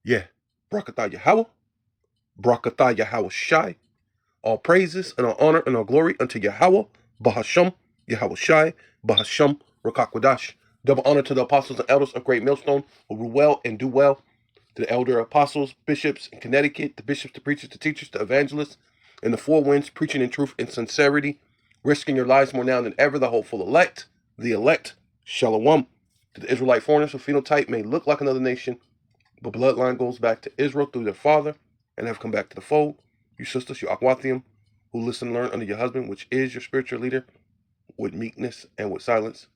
Yeah. Brakatah Yahweh. Brakatah Yahweh Shai. All praises and all honor and all glory unto Yahweh. Bahasham. Yahweh Shai. Bahasham. Rakakwadash. Double honor to the apostles and elders of Great Millstone who rule well and do well. To the elder apostles, bishops in Connecticut, the bishops, the preachers, the teachers, the evangelists, and the four winds, preaching in truth and sincerity, risking your lives more now than ever, the hopeful elect, the elect, Shalom. To the Israelite foreigners whose phenotype may look like another nation, but bloodline goes back to Israel through their father and have come back to the fold. You sisters, you Akwathium, who listen and learn under your husband, which is your spiritual leader, with meekness and with silence.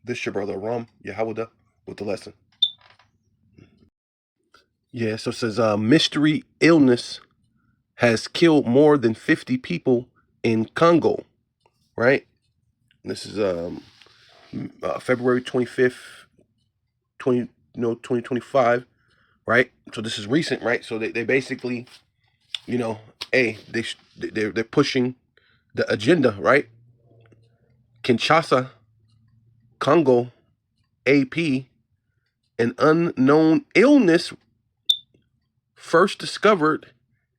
This your brother Ram, Yahweh, with the lesson. Yeah, so it says mystery illness has killed more than 50 people in Congo, right? This is February 25th, 2025, right? So this is recent, right? So they basically, you know, they're pushing the agenda, right? Kinshasa, Congo, AP, an unknown illness first discovered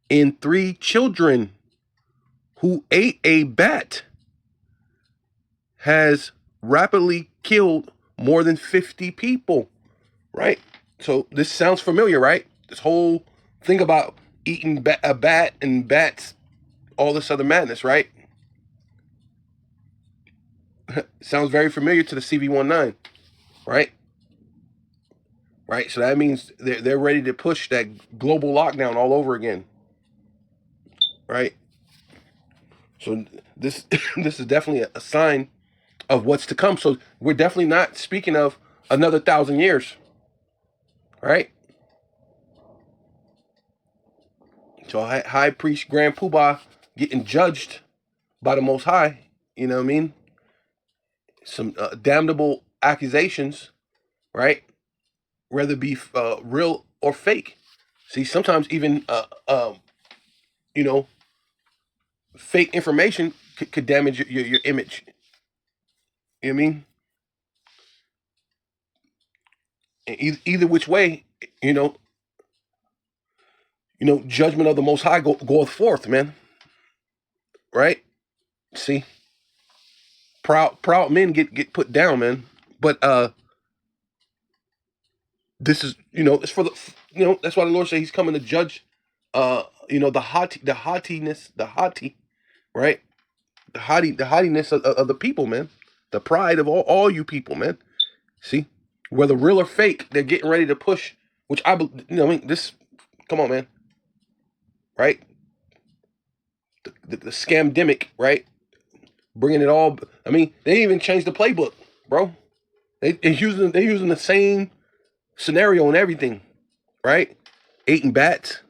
in 3 children who ate a bat has rapidly killed more than 50 people, right? So this sounds familiar, right? This whole thing about eating a bat and bats, all this other madness, right? Sounds very familiar to the CV19, right? Right. So that means they're ready to push that global lockdown all over again, right? So this this is definitely a sign of what's to come. So we're definitely not speaking of another 1,000 years, right? So high priest Grand Poobah getting judged by the Most High. You know what I mean? Some damnable accusations, right? Whether it be real or fake. See, sometimes even you know, fake information could damage your image. You know what I mean? And either which way, you know, judgment of the Most High goeth forth, man. Right? See, proud men get put down, man. But this is, it's for the, that's why the Lord said He's coming to judge, the haughtiness, right? The haughtiness of the people, man. The pride of all you people, man. See, whether real or fake, they're getting ready to push. Which I mean, this. Come on, man. Right? The scamdemic, right? Bringing it all. I mean, they even changed the playbook, bro. They're using the same scenario and everything, right? Eating bats.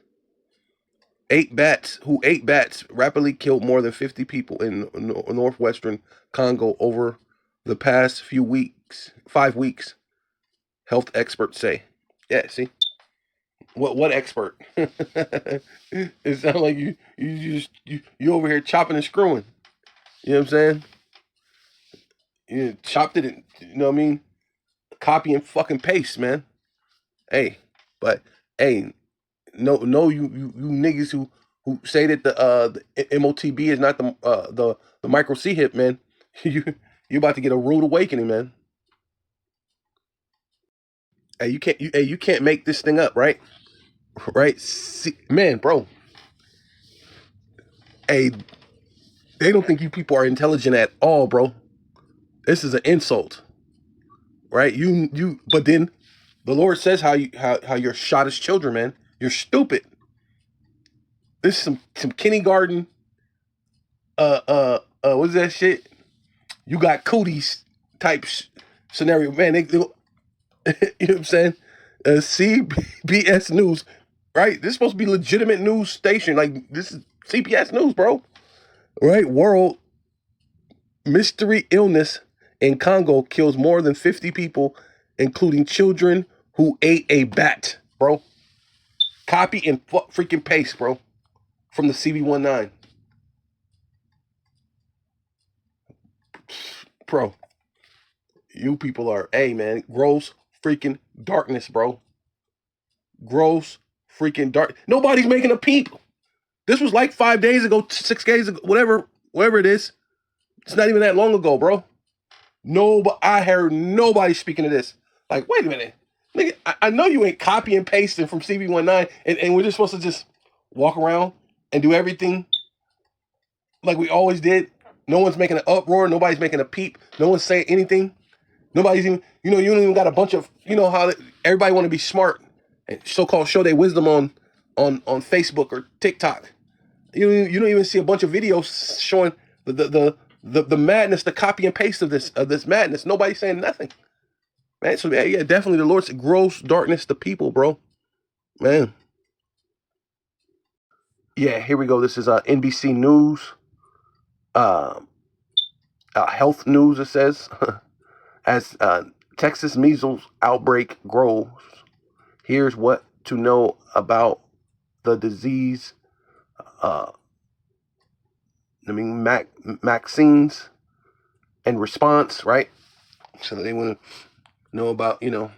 8 bats who ate bats rapidly killed more than 50 people in northwestern Congo over the past few weeks, 5 weeks. Health experts say. Yeah, see, what expert? It sounds like you over here chopping and screwing. You know what I'm saying? You chopped it, and, you know what I mean? Copy and fucking paste, man. Hey, but hey, no, you niggas who say that the MOTB is not the micro C hip, man. You about to get a rude awakening, man. Hey, you can't make this thing up, right? Right, see, man, bro. Hey, they don't think you people are intelligent at all, bro. This is an insult, right? But then the Lord says how you're shot as children, man. You're stupid. This is some kindergarten. What's that shit? You got cooties type scenario, man. You know what I'm saying? CBS News, right? This is supposed to be legitimate news station. Like, this is CBS News, bro. Right? World mystery illness in Congo kills more than 50 people, including children who ate a bat, bro. Copy and freaking paste, bro, from the CV19. Bro, you people are, hey, man, gross freaking darkness, bro. gross freaking dark. Nobody's making a peep. This was like 5 days ago, 6 days ago, whatever it is. It's not even that long ago, bro. No, but I heard nobody speaking of this. Like, wait a minute. Nigga, I know you ain't copy and pasting from CV19 and we're just supposed to just walk around and do everything like we always did. No one's making an uproar. Nobody's making a peep. No one's saying anything. Nobody's even, you don't even got a bunch of, how everybody want to be smart and so-called show their wisdom on Facebook or TikTok. You don't even see a bunch of videos showing the madness, the copy and paste of this madness. Nobody's saying nothing, man. So yeah, definitely the Lord's gross darkness to people, bro, man. Yeah, here we go. This is NBC News, health news. It says as Texas measles outbreak grows, here's what to know about the disease. Vaccines and response, right? So they want to know about, the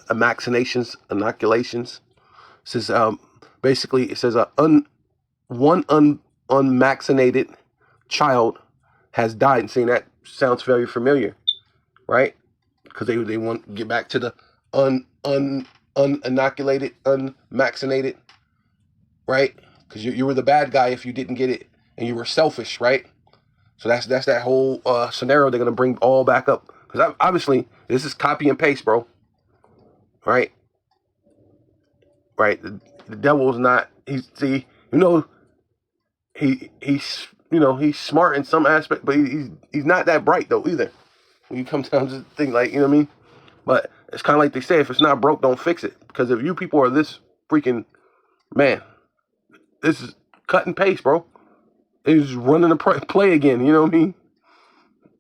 inoculations. It says basically it says one unvaccinated child has died. And seeing that sounds very familiar, right? Because they want to get back to the uninoculated, unvaccinated, right? Because you were the bad guy if you didn't get it, and you were selfish, right? So that's that whole scenario they're gonna bring all back up. Because obviously this is copy and paste, bro. Right? Right? The devil is not. He's smart in some aspect, but he's not that bright though either. When you come down to think like, what I mean? But it's kind of like they say, if it's not broke, don't fix it. Because if you people are this freaking, man, this is cut and paste, bro. It's running a play again, you know what I mean?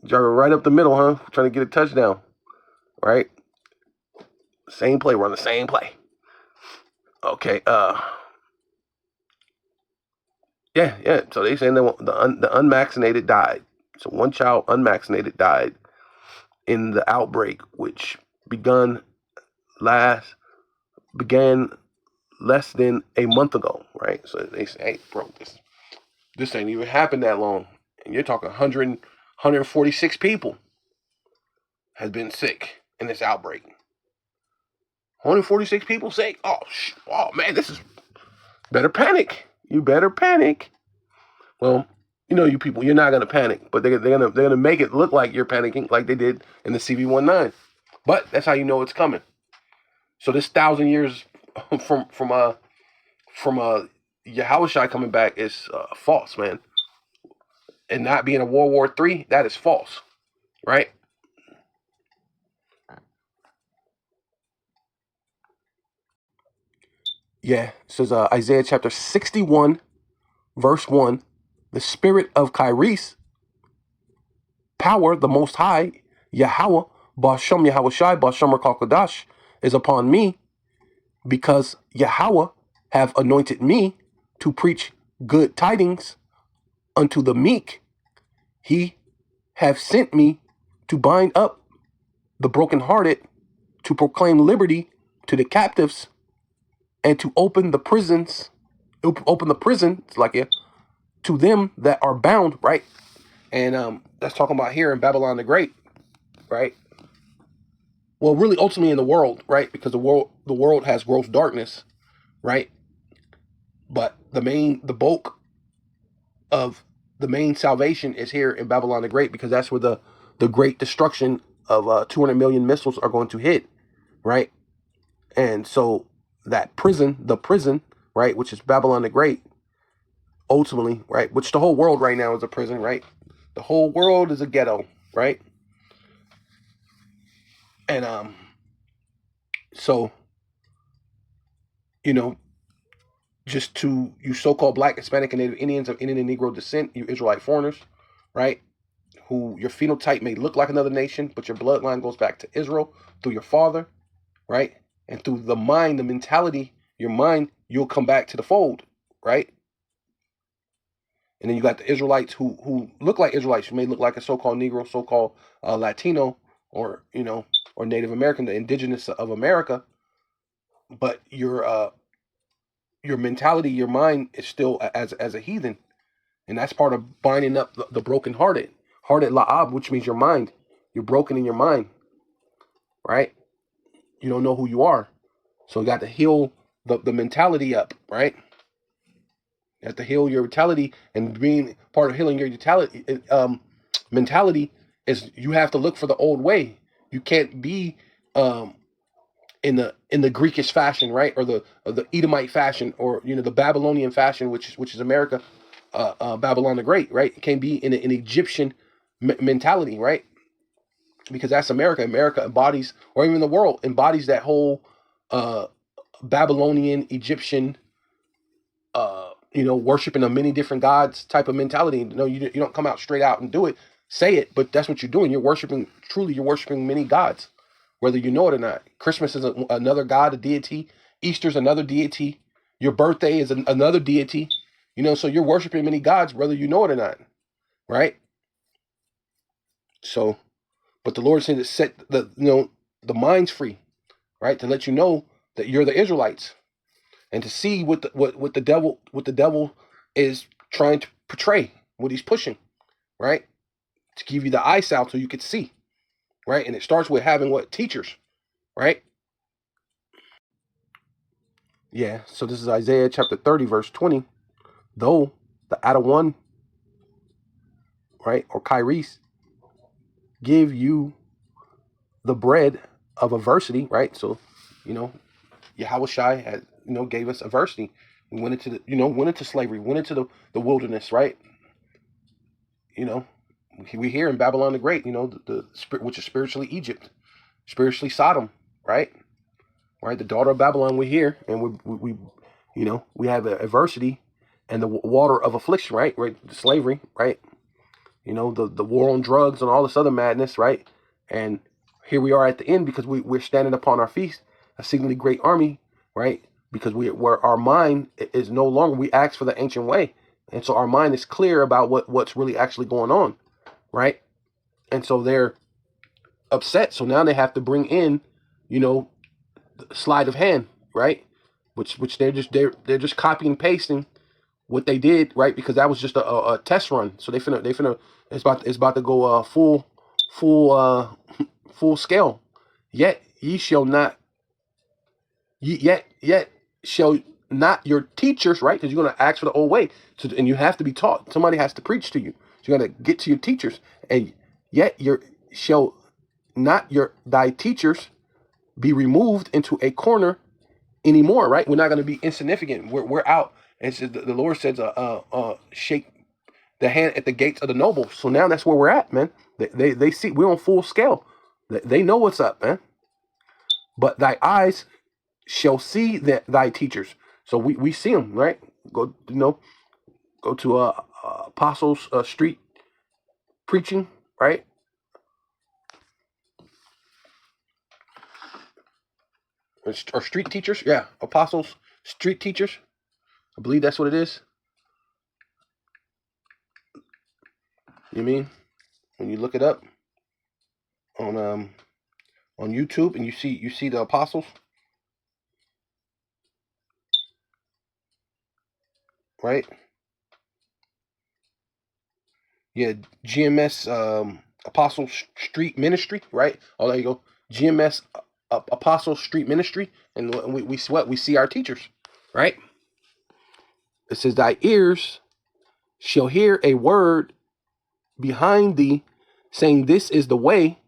Right up the middle, huh? Trying to get a touchdown, right? Same play, run the same play. Okay, yeah. So they saying the unvaccinated died. So one child unvaccinated died in the outbreak, which began less than a month ago, right? So they say, hey, bro, this ain't even happened that long, and you're talking 146 people has been sick in this outbreak. 146 people sick. Oh man, this is better panic. You better panic. Well, you people, you're not gonna panic, but they're gonna make it look like you're panicking, like they did in the CV19. But that's how you know it's coming. So this 1,000 years from Yahushua coming back is false, man. And not being a World War III, that is false, right? Yeah, it says Isaiah chapter 61, verse 1. The spirit of Kairos, power, the Most High, Yahweh, Bashem Yahushai, Bashem Rakakadash, is upon me, because Yahweh have anointed me to preach good tidings unto the meek. He have sent me to bind up the brokenhearted, to proclaim liberty to the captives, and to open the prison, to them that are bound, right? And that's talking about here in Babylon the Great, right? Well, really, ultimately in the world, right? Because the world has gross darkness, right? But the bulk of the main salvation is here in Babylon the Great, because that's where the great destruction of 200 million missiles are going to hit, right? And so that the prison, right, which is Babylon the Great, ultimately, right, which the whole world right now is a prison, right? The whole world is a ghetto, right? And so, just to you so-called Black, Hispanic, and Native Indians of Indian and Negro descent, you Israelite foreigners, right, who your phenotype may look like another nation, but your bloodline goes back to Israel through your father, right? And through the mind, the mentality, your mind, you'll come back to the fold, right? And then you got the Israelites who look like Israelites, who may look like a so-called Negro, so-called Latino, or or Native American, the indigenous of America, but your mentality, your mind is still as a heathen, and that's part of binding up the brokenhearted, hearted la'ab, which means your mind. You're broken in your mind, right? You don't know who you are, so you got to heal the mentality up, right? You have to heal your mentality, and being part of healing your mentality is you have to look for the old way. You can't be um, in the Greekish fashion, right, or the Edomite fashion, or the Babylonian fashion, which is America, Babylon the Great, right? It can't be in an Egyptian mentality, right? Because that's America. America embodies, or even the world embodies, that whole uh, Babylonian, Egyptian, worshiping of many different gods type of mentality. No, you don't come out straight out and do it, say it, but that's what you're doing. You're worshiping many gods, whether you know it or not. Christmas is another god, a deity. Easter's another deity. Your birthday is another deity. So you're worshiping many gods, whether you know it or not, right? So, but the Lord said to set the minds free, right? To let you know that you're the Israelites, and to see what the devil is trying to portray, what he's pushing, right? To give you the eye salve so you could see, right? And it starts with having what? Teachers, right? Yeah. So this is Isaiah chapter 30, verse 20. Though the Adawan, right, or Kairis, give you the bread of adversity, right? So, Yahweh Shai had, gave us adversity. We went into went into slavery, went into the wilderness, right? We hear in Babylon the Great, the spirit, which is spiritually Egypt, spiritually Sodom, right? Right, the daughter of Babylon. We hear, and we have adversity and the water of affliction, right? Right, the slavery, right? The war on drugs and all this other madness, right? And here we are at the end, because we're standing upon our feast, a seemingly great army, right? Because where our mind is no longer, we ask for the ancient way, and so our mind is clear about what's really actually going on, right? And so they're upset. So now they have to bring in, sleight of hand, right? Which they're just copying and pasting what they did, right? Because that was just a test run. So they finna it's about to go full scale. Yet ye shall not yet shall not your teachers, right? Because you're gonna ask for the old way, and you have to be taught. Somebody has to preach to you. So you're gonna get to your teachers, and yet shall not thy teachers be removed into a corner anymore, right? We're not going to be insignificant. We're out. And so the Lord says, shake the hand at the gates of the nobles. So now that's where we're at, man. They see we're on full scale. They know what's up, man. But thy eyes shall see thy teachers. So we see them, right? Go to Apostles Street preaching, right? Or street teachers, yeah. Apostles Street teachers. I believe that's what it is. You mean when you look it up on YouTube, and you see the apostles, right? Yeah, GMS Apostle Street Ministry, right? Oh, there you go. GMS Apostle Street Ministry, and we see our teachers, right? It says, "Thy ears shall hear a word behind thee, saying, This is the way,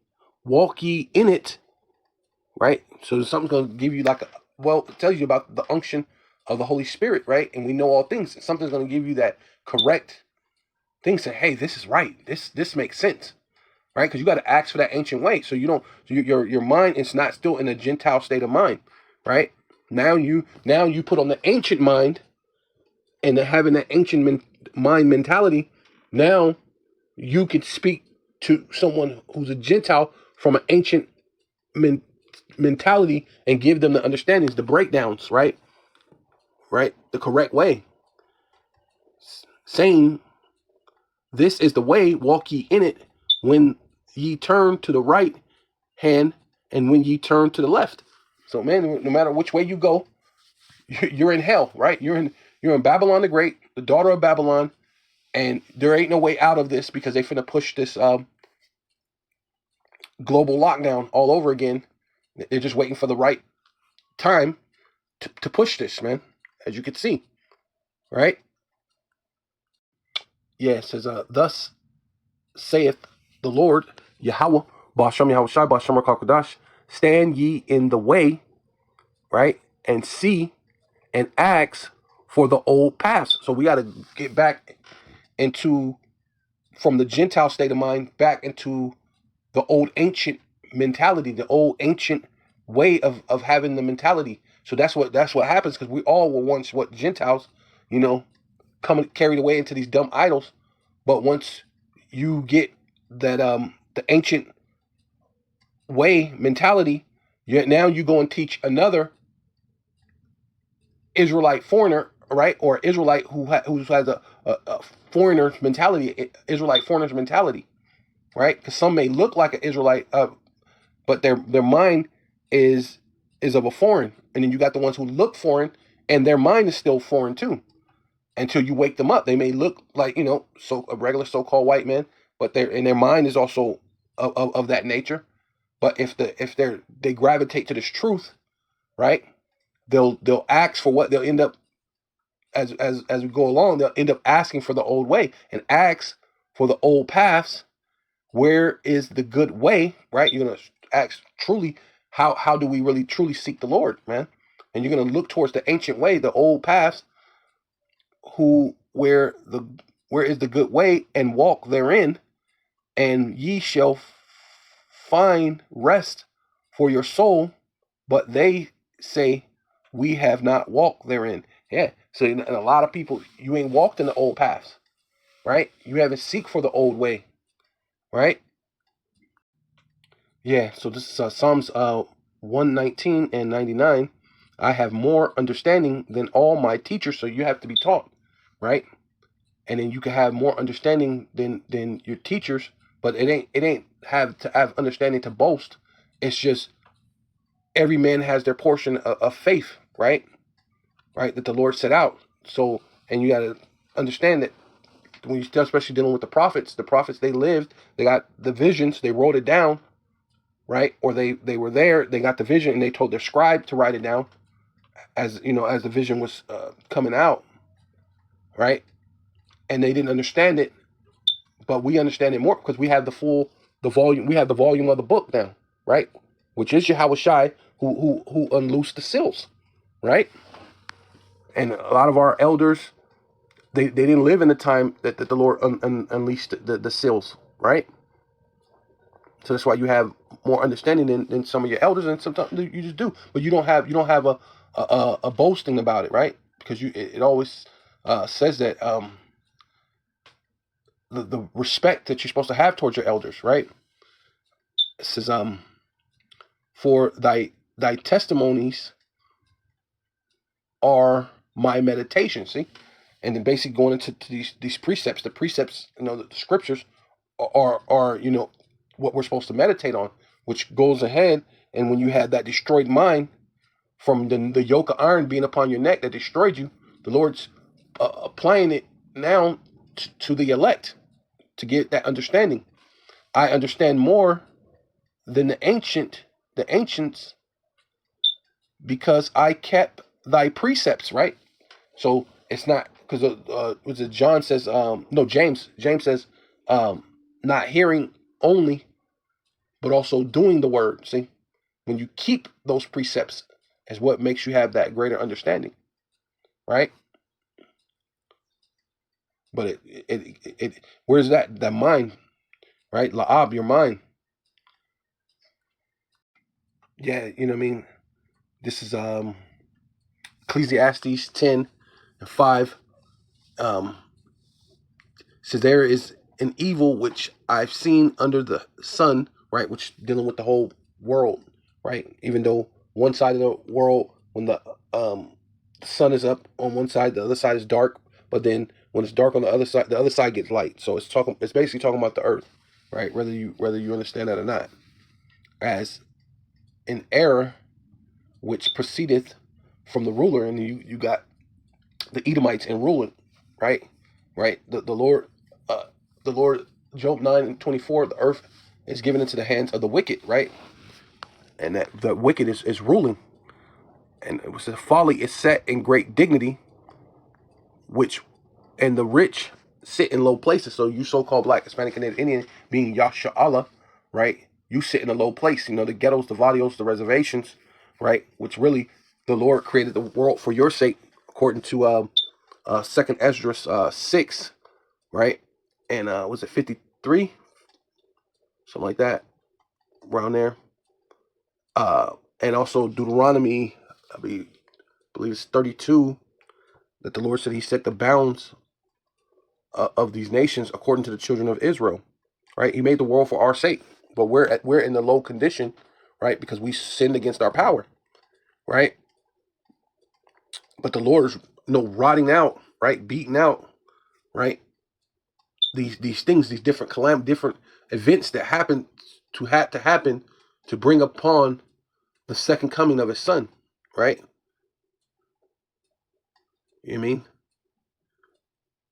walk ye in it." Right? So something's gonna give you it tells you about the unction of the Holy Spirit, right? And we know all things. Something's gonna give you that correct thing. Say, hey, this is right. This makes sense, right? Because you got to ask for that ancient way. So you don't. So your mind is not still in a Gentile state of mind, right? Now you put on the ancient mind, and having that ancient mind mentality. Now you can speak to someone who's a Gentile from an ancient mentality and give them the understandings, the breakdowns, right? Right, the correct way. Saying, this is the way, walk ye in it, when ye turn to the right hand, and when ye turn to the left. So man, no matter which way you go, you're in hell, right? You're in Babylon the Great, the daughter of Babylon, and there ain't no way out of this because they finna push this global lockdown all over again. They're just waiting for the right time to push this, man. As you can see, right? Yeah, it says, thus saith the Lord, Yahweh, Ba'ashem Yahweh Shai, Ba'ashem Rakakadash, stand ye in the way, right? And see and ask for the old paths. So we got to get back into, from the Gentile state of mind, back into the old ancient mentality, the old ancient way of having the mentality. So that's what happens, because we all were once what Gentiles, coming carried away into these dumb idols. But once you get that the ancient way mentality, now you go and teach another Israelite foreigner, right, or Israelite who has a foreigner's mentality, Israelite foreigner's mentality, right? Because some may look like an Israelite, but their mind is of a foreign, and then you got the ones who look foreign, and their mind is still foreign too. Until you wake them up, they may look like so a regular so-called white man, but their mind is also of that nature. But if they gravitate to this truth, right? They'll ask for what they'll end up as we go along. They'll end up asking for the old way and ask for the old paths. Where is the good way, right? You're gonna ask truly, how do we really truly seek the Lord, man? And you're gonna look towards the ancient way, the old paths. Where is the good way, and walk therein, and ye shall find rest for your soul. But they say, we have not walked therein. Yeah. So and a lot of people, you ain't walked in the old paths, right? You haven't seek for the old way, right? Yeah. So this is Psalms 119 and 99. I have more understanding than all my teachers. So you have to be taught, right? And then you can have more understanding than your teachers, but it ain't have to have understanding to boast. It's just every man has their portion of faith, right? Right, that the Lord set out. So, and you got to understand that when you start, especially dealing with the prophets, they lived, they got the visions, they wrote it down, right? Or they were there, they got the vision, and they told their scribe to write it down as the vision was coming out, right? And they didn't understand it, but we understand it more because we have the volume of the book now, right? Which is Yahweh Shai, who unloosed the seals, right? And a lot of our elders, they didn't live in the time that the Lord unleashed the seals, right? So that's why you have more understanding than some of your elders, and sometimes you just do, but you don't have a boasting about it, right? Because it always says that the respect that you're supposed to have towards your elders, right? It says for thy testimonies are my meditation. See, and then basically going into these precepts. The precepts, the scriptures are what we're supposed to meditate on, which goes ahead. And when you had that destroyed mind from the yoke of iron being upon your neck that destroyed you, the Lord's applying it now to the elect to get that understanding. I understand more than the ancients, because I kept thy precepts, right? So it's not because was it John says no, James says not hearing only, but also doing the word. See, when you keep those precepts is what makes you have that greater understanding, right? But it where's that mind, right? La'ab, your mind. Yeah, you know what I mean? This is Ecclesiastes 10:5. So there is an evil which I've seen under the sun, right? Which dealing with the whole world, right? Even though one side of the world, when the sun is up on one side, the other side is dark. But then when it's dark on the other side gets light. So it's basically talking about the earth, right? Whether you understand that or not, as an error which proceedeth from the ruler, and you got the Edomites in ruling, right? Right. The Lord, Job 9:24, the earth is given into the hands of the wicked, right? And that the wicked is ruling. And it was the folly is set in great dignity, which and the rich sit in low places. So you so-called Black, Hispanic, Canadian, Indian, being Yasha Allah, right? You sit in a low place. You know, the ghettos, the vadios, the reservations, right? Which really the Lord created the world for your sake, according to Second Esdras 6, right? And was it 53? Something like that, around there. And also Deuteronomy, believe it's 32, that the Lord said he set the bounds of these nations according to the children of Israel, right? He made the world for our sake, but we're in the low condition, right? Because we sinned against our power, right? But the Lord is rotting out, right? Beating out, right? These things, these different different events that happen to happen to bring upon the second coming of his son, right? You know what I mean?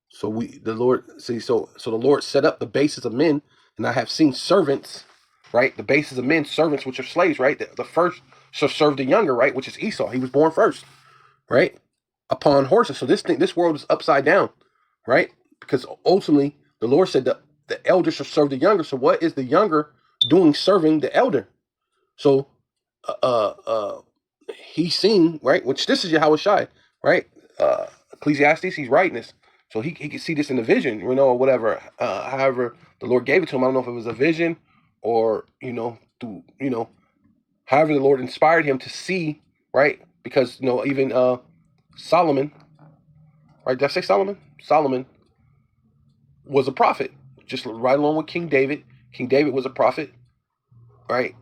So the Lord set up the bases of men, and I have seen servants, right? The bases of men, servants, which are slaves, right? The first shall serve the younger, right? Which is Esau. He was born first, right? Upon horses. So this world is upside down, right? Because ultimately the Lord said that the elder shall serve the younger. So what is the younger doing serving the elder? So he's seen, right? Which this is Yahweh Shai, right? Ecclesiastes, he's writing this. So he could see this in the vision, or whatever. However, the Lord gave it to him. I don't know if it was a vision or, through, however the Lord inspired him to see, right? Because, even Solomon, right? Did I say Solomon? Solomon was a prophet, just right along with King David. King David was a prophet, right?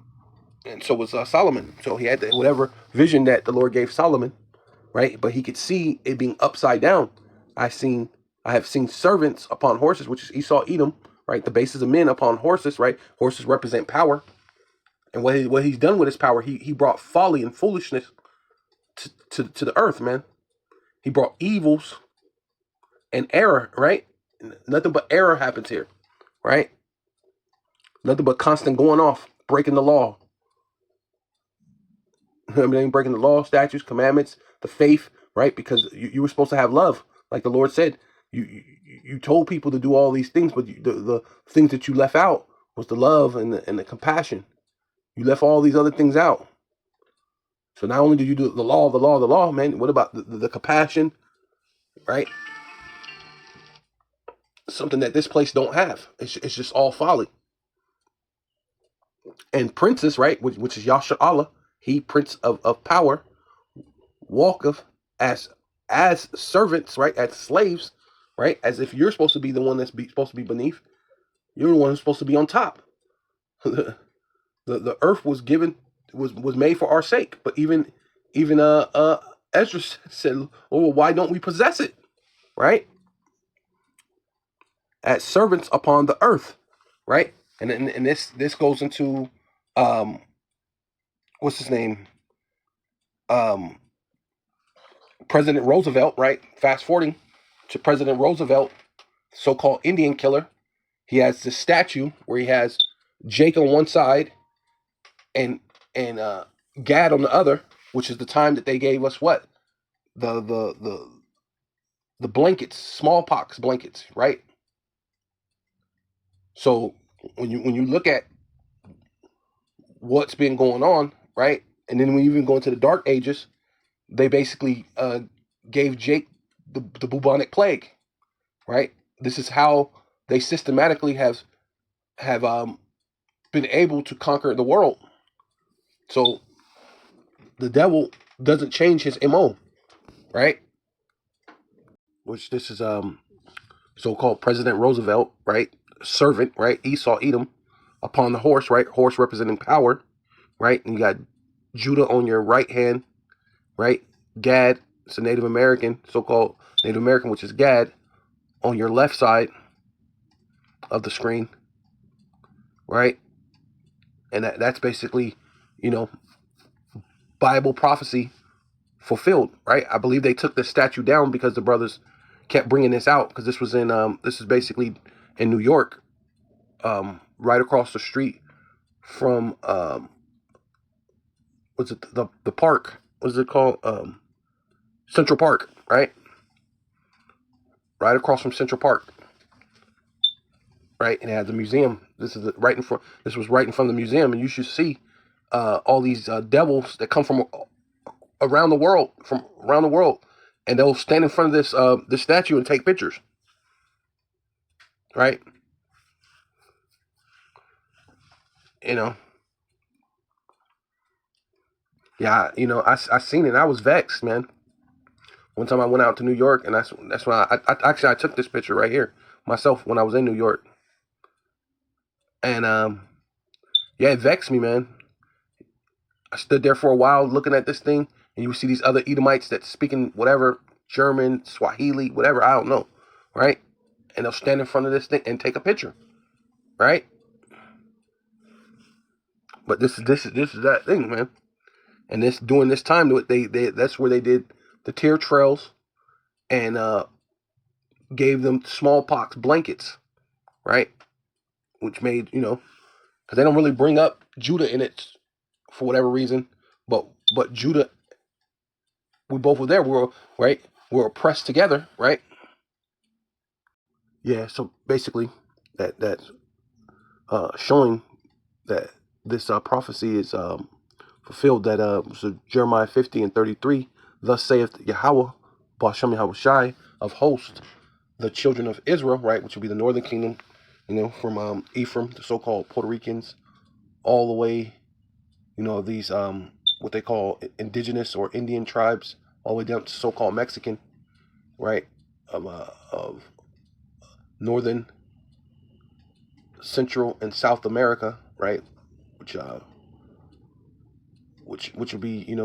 And so was Solomon. So he had whatever vision that the Lord gave Solomon, right? But he could see it being upside down. I have seen servants upon horses, which is Esau, Edom, right? The bases of men upon horses, right? Horses represent power. And what he's done with his power, he brought folly and foolishness to the earth, man. He brought evils and error, right? Nothing but error happens here, right? Nothing but constant going off, breaking the law. Breaking the law, statutes, commandments, the faith, right? Because you were supposed to have love, like the Lord said. You told people to do all these things, but the things that you left out was the love and the compassion. You left all these other things out. So not only did you do the law, man, what about the compassion, right? Something that this place don't have. It's just all folly. And princes, right, which is Yasha Allah, he prince of power, walketh as servants, right, as slaves, right, as if you're supposed to be the one that's supposed to be beneath. You're the one who's supposed to be on top. the earth was made for our sake, but even Ezra said, "Oh, well, why don't we possess it?" Right, as servants upon the earth, right, and this goes into what's his name, President Roosevelt, right? Fast forwarding to President Roosevelt, so-called Indian killer. He has this statue where he has Jake on one side and Gad on the other, which is the time that they gave us what? The blankets, smallpox blankets, right? So when you look at what's been going on, right? And then when you even go into the Dark Ages, they basically gave Jake the bubonic plague, right? This is how they systematically have been able to conquer the world. So the devil doesn't change his MO, right? Which this is so-called President Roosevelt, right? Servant, right? Esau, Edom, upon the horse, right? Horse representing power, right? And you got Judah on your right hand, right? Gad, it's a Native American, so-called Native American, which is Gad, on your left side of the screen, right? And that's basically, Bible prophecy fulfilled, right? I believe they took the statue down because the brothers kept bringing this out, because this was in this is basically in New York, right across the street from what's it, the park? What's it called? Central Park, right? Right across from Central Park, right? And it has a museum. This is right in front. This was right in front of the museum, and you should see all these devils that come from around the world, and they'll stand in front of this statue and take pictures, right? You know, yeah, I seen it. And I was vexed, man. One time I went out to New York, and that's when I took this picture right here myself when I was in New York, and yeah, it vexed me, man. I stood there for a while looking at this thing, and you see these other Edomites that speaking whatever, German, Swahili, whatever, I don't know, right? And they'll stand in front of this thing and take a picture, right? But this is that thing, man. And this during this time, they that's where they did the tear trails and gave them smallpox blankets, right? Which made, because they don't really bring up Judah in it for whatever reason, but Judah, we both were there. We were right. We were oppressed together, right? Yeah. So basically, that's showing that this prophecy is fulfilled. That so Jeremiah 50:33. Thus saith Yahweh, Ba'ashem Yahweh Shai of hosts, the children of Israel, right, which would be the northern kingdom, from Ephraim, the so-called Puerto Ricans, all the way, these what they call indigenous or Indian tribes, all the way down to so-called Mexican, right, of northern, Central, and South America, right, which would be,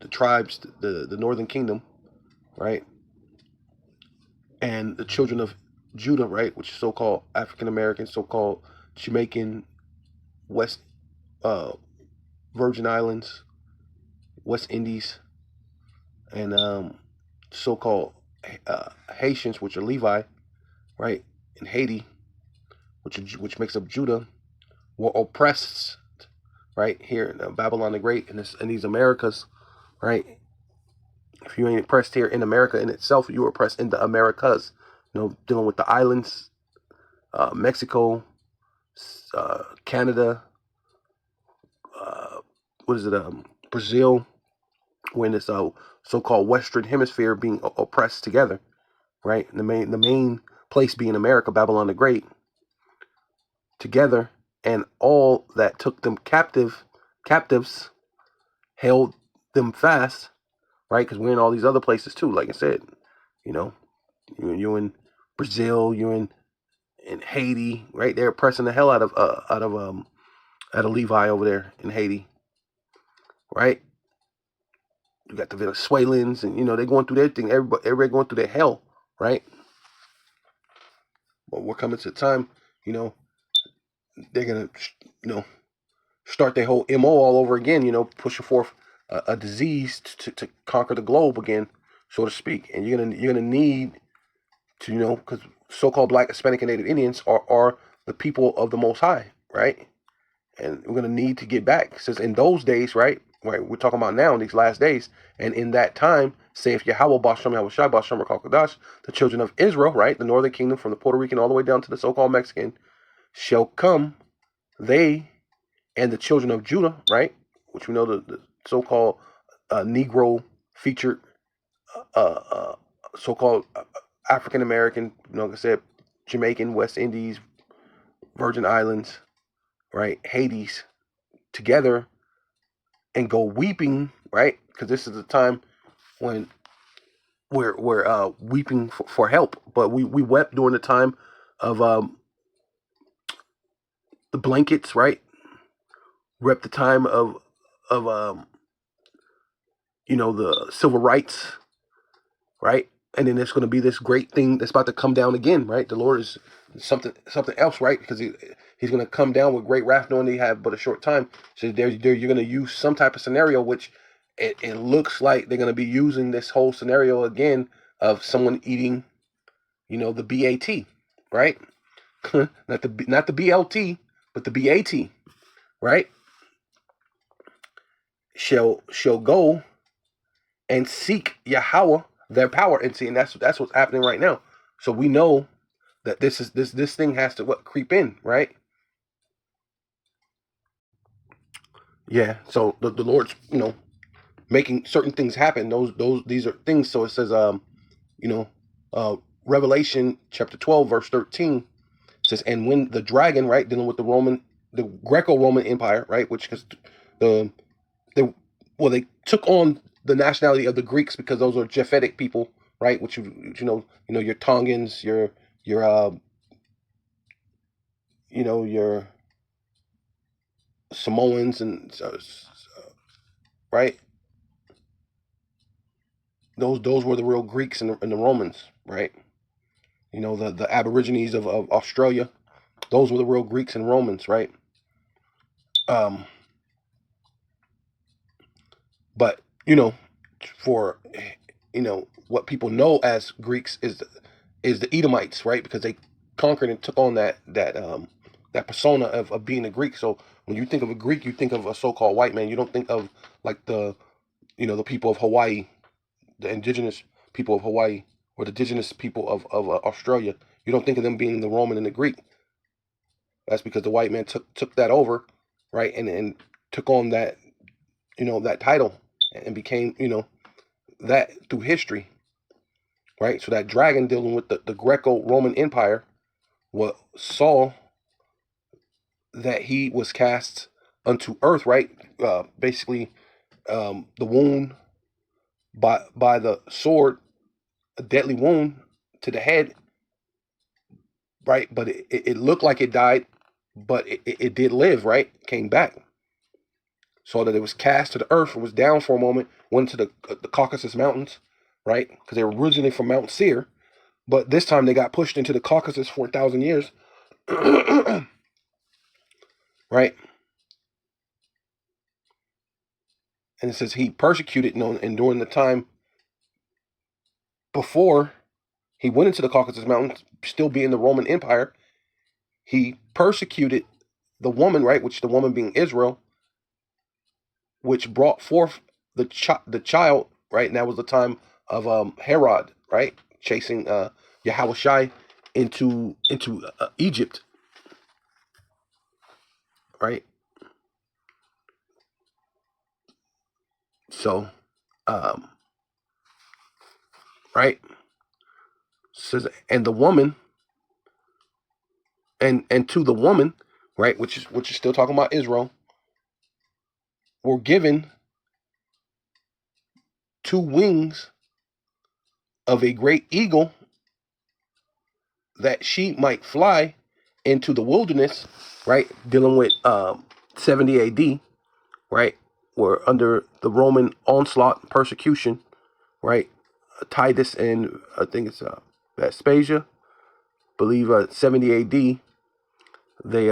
the tribes, the northern kingdom, right, and the children of Judah, right, which is so-called African American, so-called Jamaican, West Virgin Islands, West Indies, and so-called Haitians, which are Levi, right, in Haiti, which makes up Judah, were oppressed, right, here in Babylon the Great, in these Americas, right. If you ain't oppressed here in America in itself, you were oppressed in the Americas, dealing with the islands, Mexico, Canada, what is it, Brazil, when this so-called Western Hemisphere being oppressed together, right? And the main place being America, Babylon the Great, together, and all that took them captives, held them fast, right? Because we're in all these other places too. Like I said, you're in Brazil, you're in Haiti, right? They're oppressing the hell out of Levi over there in Haiti, right? You got the Venezuelans, and they're going through their thing. Everybody going through their hell, right? But we're coming to the time, they're gonna, start their whole MO all over again. Pushing forth a disease to conquer the globe again, so to speak. And you're gonna need to, because so-called Black, Hispanic, and Native Indians are the people of the Most High, right? And we're gonna need to get back. Since in those days, right, we're talking about now in these last days, and in that time, saith Yahweh, Ba'ashem Yahweh Shai, Ba'ashem Rakal, the children of Israel, right, the northern kingdom from the Puerto Rican all the way down to the so-called Mexican, shall come, they and the children of Judah, right, which we know the so-called Negro featured, so-called African American, like I said, Jamaican, West Indies, Virgin Islands, right, Hades, together, and go weeping, right? Because this is the time when we're weeping for help. But we wept during the time of the blankets, right? Wept the time of the civil rights, right? and then there's going to be this great thing that's about to come down again, right? The Lord is something else, right? Because he's going to come down with great wrath, knowing they have but a short time. So you're going to use some type of scenario, which it looks like they're going to be using this whole scenario again of someone eating, the BAT, right? not the BLT, but the BAT, right? Shall go and seek Yahweh their power, and see, and that's what's happening right now. So we know that this thing has to creep in, right? Yeah. So the Lord's making certain things happen. These are things. So it says you know Revelation chapter 12 verse 13 says, and when the dragon, right, dealing with the Greco-Roman Empire, right, which is the they took on the nationality of the Greeks because those are Japhetic people, right? Which your Tongans, your your Samoans, and right. Those were the real Greeks and the Romans, right? The Aborigines of Australia. Those were the real Greeks and Romans, right? Um, but for what people know as Greeks is the Edomites, right? Because they conquered and took on that persona of being a Greek. So when you think of a Greek, you think of a so-called white man. You don't think of like the people of Hawaii, the indigenous people of Hawaii, or the indigenous people of Australia. You don't think of them being the Roman and the Greek. That's because the white man took that over, right, and took on that title and became that through history, right? So that dragon dealing with the Greco-Roman Empire saw that he was cast unto earth, right? Basically, the wound by the sword, a deadly wound to the head, right? But it looked like it died, but it did live, right? Came back. So that it was cast to the earth, it was down for a moment, went to the Caucasus Mountains, right? Because they were originally from Mount Seir, but this time they got pushed into the Caucasus for 1,000 years, right? And it says he persecuted, and during the time before he went into the Caucasus Mountains, still being the Roman Empire, he persecuted the woman, right? Which the woman being Israel, which brought forth the child, right? And that was the time of Herod, right? Chasing Yahushai into Egypt, right? So, right, says, and the woman, and to the woman, right, which is still talking about Israel, were given 2 wings of a great eagle, that she might fly into the wilderness, right? Dealing with 70 AD, right? We're under the Roman onslaught, persecution, right? Titus and I think it's Vespasian, believe 70 AD. They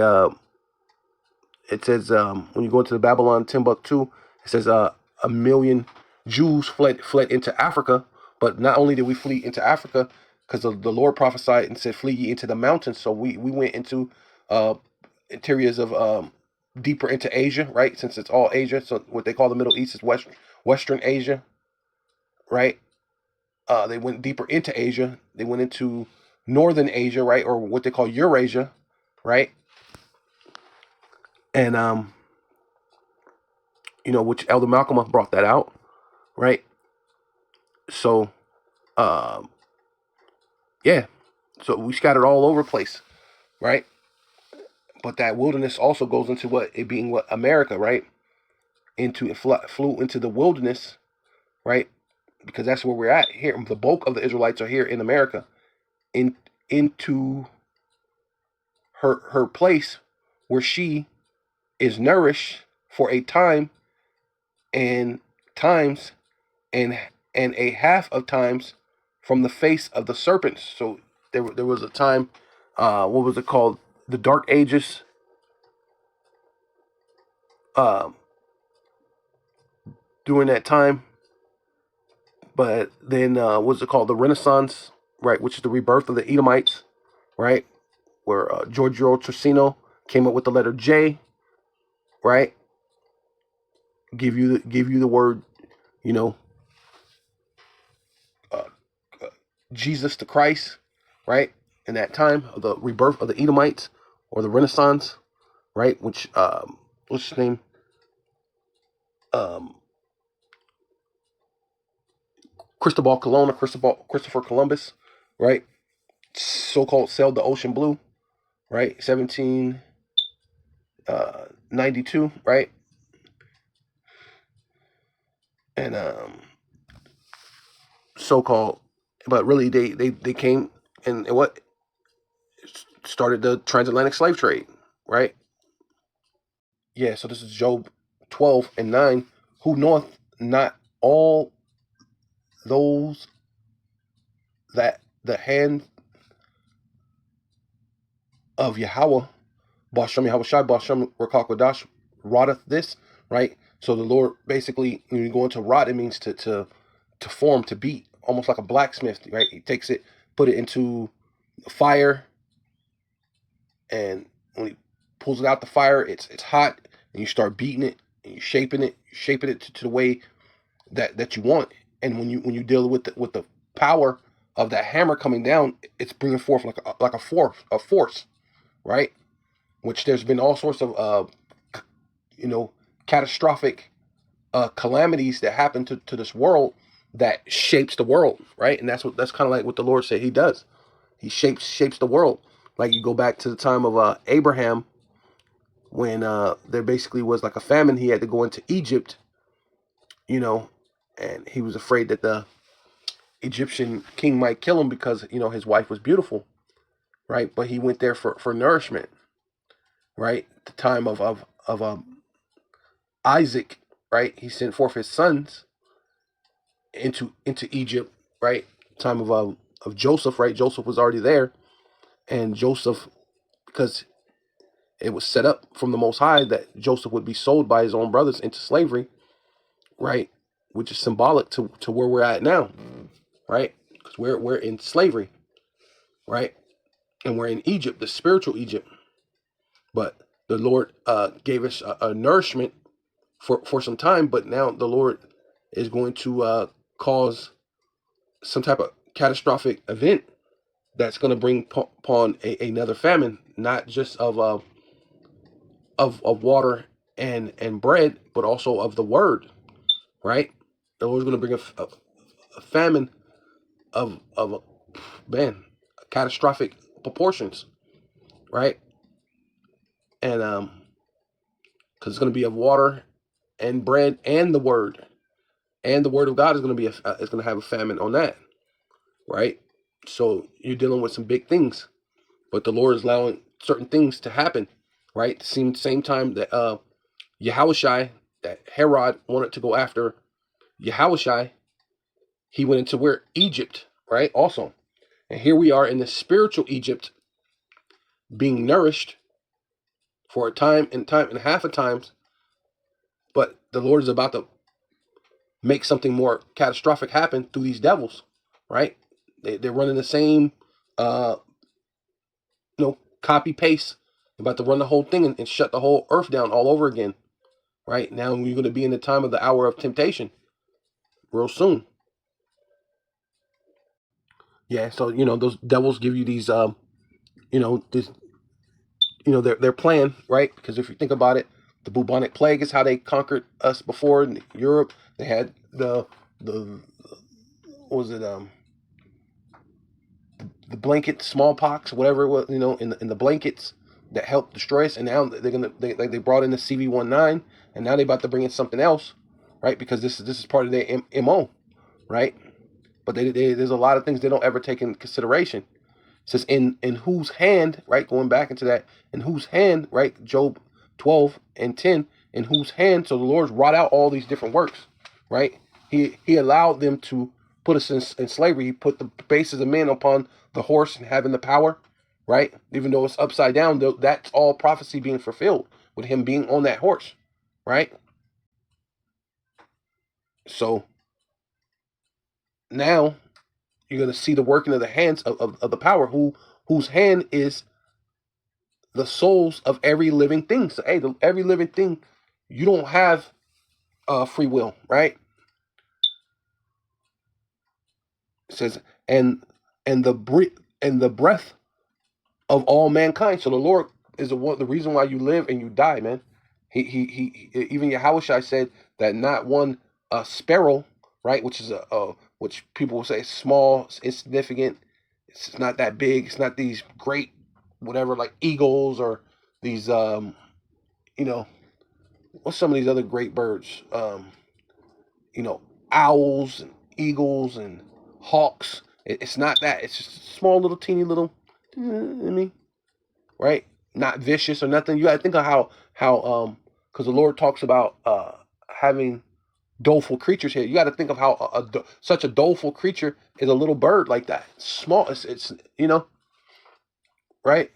it says when you go into the Babylon Timbuktu, it says 1,000,000 Jews fled into Africa. But not only did we flee into Africa, because the Lord prophesied and said, "Flee ye into the mountains." So we went into interiors of deeper into Asia, right? Since it's all Asia, so what they call the Middle East is Western Asia, right? They went deeper into Asia. They went into Northern Asia, right, or what they call Eurasia, right? And which Elder Malcolm brought that out, right? So, um, yeah. So we scattered all over the place, right? But that wilderness also goes into it being America, right? It flew into the wilderness, right? Because that's where we're at here. The bulk of the Israelites are here in America, into her place where she is nourished for a time and times and a half of times, from the face of the serpents. So there was a time, what was it called? The Dark Ages. Um, During that time, but then what's it called? The Renaissance, right? Which is the rebirth of the Edomites, right? Where Giorgio Trissino came up with the letter J, right? Give you the word, you know, uh, uh, Jesus the Christ, right? In that time of the rebirth of the Edomites or the Renaissance, right? Which what's his name? Um, Cristobal Colon or Christopher Columbus, right? So-called sailed the ocean blue, right? 1792, right? And so-called, but really they came and what started the transatlantic slave trade, right? Yeah, so this is Job 12 and 9. Who knoweth not all those that the hand of Yahweh, Bashem Yahweh Shai, Bashem Rakakwadash, rotteth this, right? So the Lord basically, when you go into rot, it means to form, to beat, almost like a blacksmith, right? He takes it, put it into fire, and when he pulls it out the fire, it's hot, and you start beating it, and you're shaping it to the way that you want. And when you deal with the power of that hammer coming down, it's bringing forth like a force, right? Which there's been all sorts of you know, catastrophic calamities that happen to this world that shapes the world, right? And that's kind of like what the Lord said He does. He shapes the world. Like you go back to the time of Abraham, when there basically was like a famine. He had to go into Egypt, you know, and he was afraid that the Egyptian king might kill him because his wife was beautiful, right? But he went there for nourishment, right? The time of Isaac, right? He sent forth his sons into Egypt, right? Time of Joseph, right? Joseph was already there, and Joseph, because it was set up from the Most High that Joseph would be sold by his own brothers into slavery, right? Which is symbolic to where we're at now, right? Because we're in slavery, right? And we're in Egypt, the spiritual Egypt. But the Lord gave us a nourishment for some time, but now the Lord is going to cause some type of catastrophic event that's going to bring upon another famine, not just of water and bread, but also of the word, right? The Lord's going to bring a famine of man, catastrophic proportions, right? And because it's going to be of water and bread and the word of God is going to be is going to have a famine on that, right? So you're dealing with some big things, but the Lord is allowing certain things to happen, right? Same time that Yahushai, that Herod wanted to go after Yahushai, he went into where? Egypt, right? Also, and here we are in the spiritual Egypt, being nourished for a time and a half of times, but the Lord is about to make something more catastrophic happen through these devils, right? They're running the same, uh, copy paste, about to run the whole thing and shut the whole earth down all over again, right? Now you're going to be in the time of the hour of temptation real soon. Yeah, so those devils give you these, this, their plan, right? Because if you think about it, the bubonic plague is how they conquered us before in Europe. They had the what was it the blanket smallpox, whatever it was, in the blankets that helped destroy us. And now they brought in the CV19, and now they're about to bring in something else, right? Because this is part of their MO, right? But there's a lot of things they don't ever take into consideration. It says in whose hand, right? Going back into that, in whose hand, right? Job 12 and 10, in whose hand. So the Lord's wrought out all these different works, right? He allowed them to put us in slavery. He put the bases of men upon the horse and having the power, right? Even though it's upside down, that's all prophecy being fulfilled with him being on that horse, right? So now you're going to see the working of the hands of the power, whose hand is the souls of every living thing. So, hey, every living thing, you don't have free will, right? It says, and the breath of all mankind. So the Lord is the reason why you live and you die, man. He even Yahushua said that not one sparrow, right, which is which people will say is small, it's insignificant, it's not that big, it's not these great whatever like eagles or these you know, what's some of these other great birds, you know, owls and eagles and hawks. It's not that. It's just a small little teeny little, I mean, right? Not vicious or nothing. You got to think of how because the Lord talks about having doleful creatures here. You got to think of how such a doleful creature is a little bird like that. Small. It's you know, right?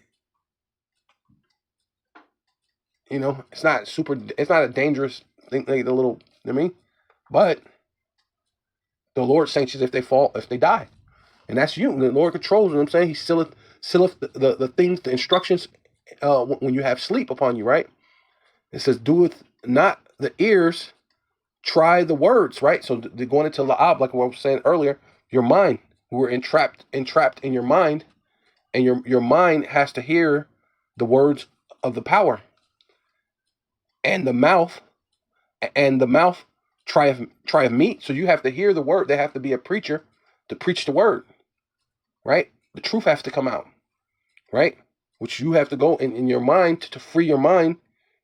You know, it's not super. It's not a dangerous thing. Like the little. I mean, but the Lord sanctions if they fall, if they die. And that's you. The Lord controls. You know what I'm saying? He sealeth the things, the instructions when you have sleep upon you, right? It says, doeth not the ears try the words, right? So they're going into La'ab, like what I was saying earlier, your mind. We're entrapped in your mind, and your mind has to hear the words of the power. And the mouth trieth meat. So you have to hear the word. There have to be a preacher to preach the word, right? The truth has to come out, right? Which you have to go in your mind to free your mind,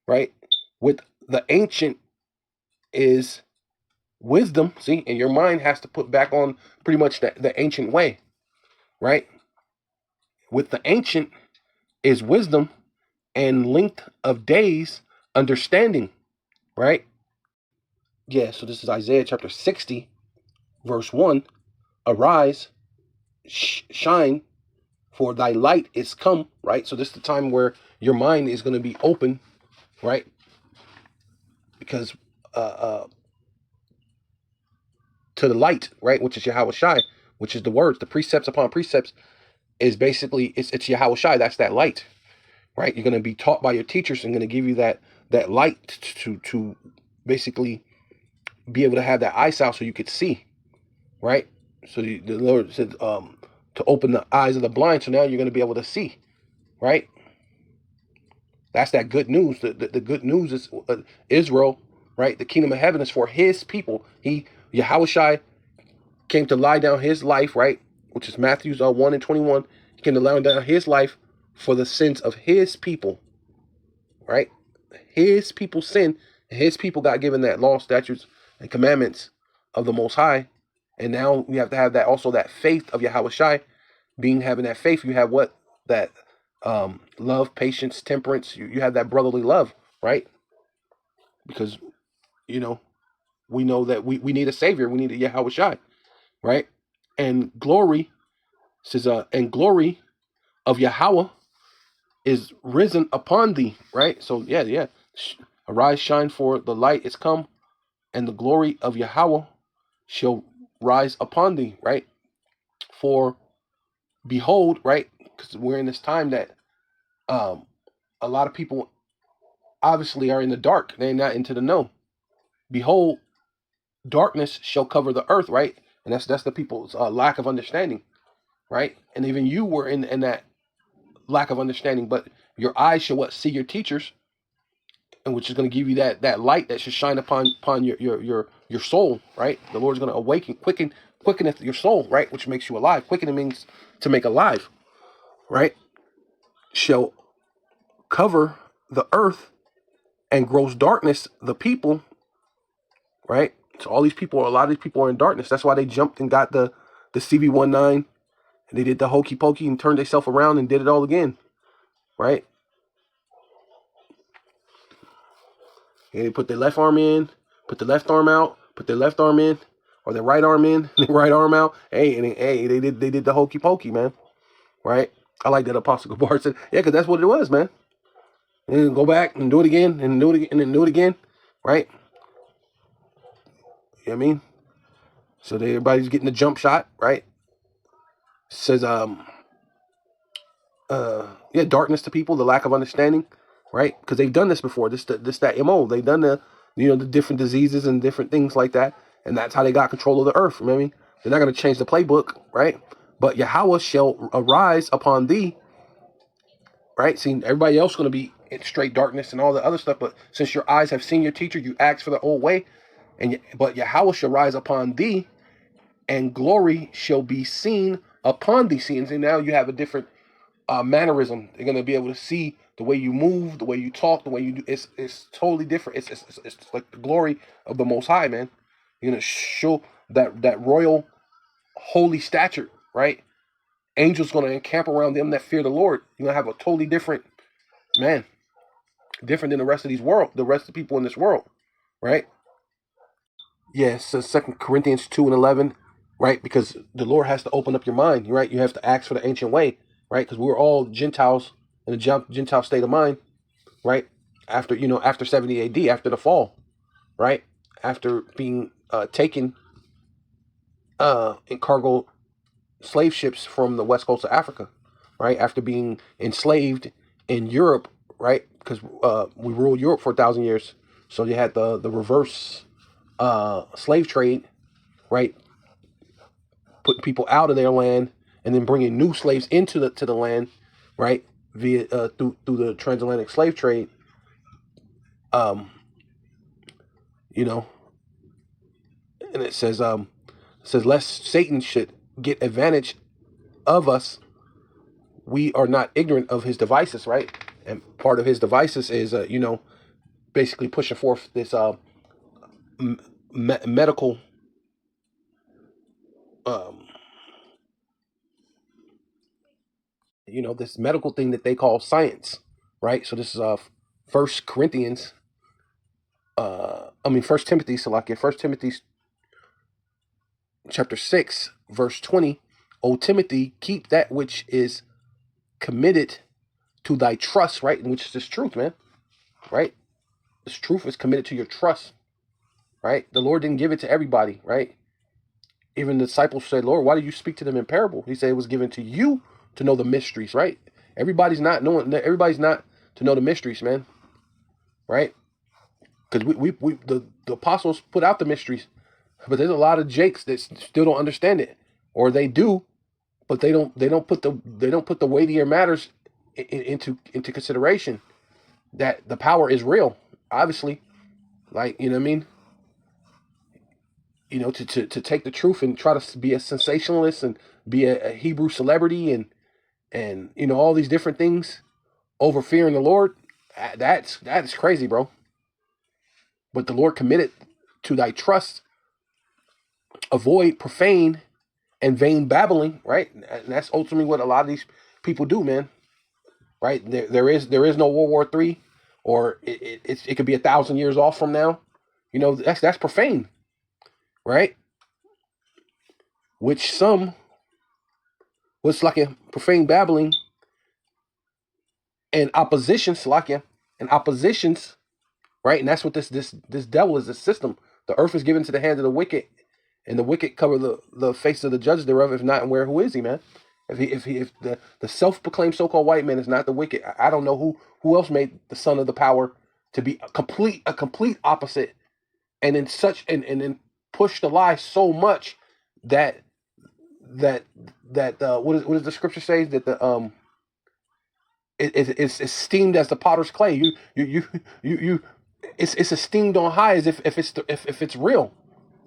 right? With the ancient is wisdom, see, and your mind has to put back on pretty much the ancient way, right? With the ancient is wisdom and length of days understanding, right? Yeah, so this is Isaiah chapter 60, verse 1. Arise, shine, for thy light is come, right? So this is the time where your mind is going to be open, right? Because to the light, right, which is Yahweh Shai, which is the words, the precepts upon precepts, is basically it's Yahweh Shai. That's that light, right? You're going to be taught by your teachers and going to give you that light to basically be able to have that eyesight so you could see, right? So the Lord said to open the eyes of the blind. So now you're going to be able to see, right? That's that good news. The good news is Israel, right? The kingdom of heaven is for his people. Yahweh Shai came to lie down his life, right? Which is Matthew 1 and 21. He came to lie down his life for the sins of his people, right? His people sinned, and his people got given that law, statutes, and commandments of the Most High. And now we have to have that also that faith of Yahweh Shai. Having that faith, you have what? That love, patience, temperance. You have that brotherly love, right? Because, you know, we know that we need a savior. We need a Yahweh Shai, right? And glory says, and glory of Yahweh is risen upon thee, right? So yeah. Arise, shine, for the light is come, and the glory of Yahweh shall rise upon thee, right? For behold, right? Because we're in this time that a lot of people obviously are in the dark. They're not into the know. Behold, darkness shall cover the earth, right? And that's the people's lack of understanding, right? And even you were in that lack of understanding, but your eyes shall what? See your teachers, and which is going to give you that light that should shine upon your soul, right? The Lord's going to awaken, quickeneth your soul, right? Which makes you alive. Quickening means to make alive, right? Shall cover the earth and gross darkness the people, right? So a lot of these people are in darkness. That's why they jumped and got the CV-19, and they did the hokey pokey and turned themselves around and did it all again, right? And they put their left arm in, put the left arm out, put their left arm in, or their right arm in, their right arm out. Hey, and hey, they did the hokey pokey, man. Right? I like that Apostle Gabar said, yeah, because that's what it was, man. And then go back and do it again, and do it again, and then do it again, right? You know what I mean? So everybody's getting the jump shot, right? Says yeah, darkness to people, the lack of understanding, right? Because they've done this before. That MO. They've done the different diseases and different things like that, and that's how they got control of the earth. You know what I mean? They're not going to change the playbook, right? But Yahweh shall arise upon thee, right? See, everybody else going to be in straight darkness and all the other stuff, but since your eyes have seen your teacher, you ask for the old way, but Yahweh shall rise upon thee, and glory shall be seen upon thee. See, and now you have a different mannerism. They're gonna be able to see the way you move, the way you talk, the way you do. It's totally different. It's like the glory of the Most High, man. You're gonna show that royal, holy stature, right? Angels gonna encamp around them that fear the Lord. You're gonna have a totally different man, different than the rest of the rest of the people in this world, right? Yes, so 2 Corinthians 2:11, right? Because the Lord has to open up your mind, right? You have to ask for the ancient way, right? Because we were all Gentiles in a Gentile state of mind, right? After 70 AD, after the fall, right? After being taken in cargo slave ships from the west coast of Africa, right? After being enslaved in Europe, right? Because we ruled Europe for 1,000 years, so you had the reverse slave trade, right? Putting people out of their land and then bringing new slaves into the land, right? Via through the transatlantic slave trade. You know, and it says lest Satan should get advantage of us, we are not ignorant of his devices, right? And part of his devices is basically pushing forth this medical this medical thing that they call science, right? So this is First Corinthians, First Timothy, First Timothy chapter 6, verse 20. O Timothy, keep that which is committed to thy trust, right? And which is this truth, man, right? This truth is committed to your trust, right? The Lord didn't give it to everybody, right? Even the disciples said, Lord, why do you speak to them in parable? He said it was given to you to know the mysteries, right? Everybody's not to know the mysteries, man, right? Because the apostles put out the mysteries, but there's a lot of jakes that still don't understand it, or they do, but they don't put the weightier matters into consideration. That the power is real, obviously, like you know what I mean. To take the truth and try to be a sensationalist and be a Hebrew celebrity and all these different things over fearing the Lord. That is crazy, bro. But the Lord committed to thy trust. Avoid profane and vain babbling, right? And that's ultimately what a lot of these people do, man. Right? There is no World War III, or it could be 1,000 years off from now. That's profane, right? Which some was like a profane babbling and oppositions, and oppositions, right? And that's what this devil is, this system. The earth is given to the hands of the wicked, and the wicked cover the face of the judges thereof. If not, and where who is he, man? If the self-proclaimed so-called white man is not the wicked, I don't know who else made the son of the power to be a complete opposite, and then push the lie so much that what does the scripture say, that the it's esteemed as the potter's clay. You it's esteemed on high as if it's real,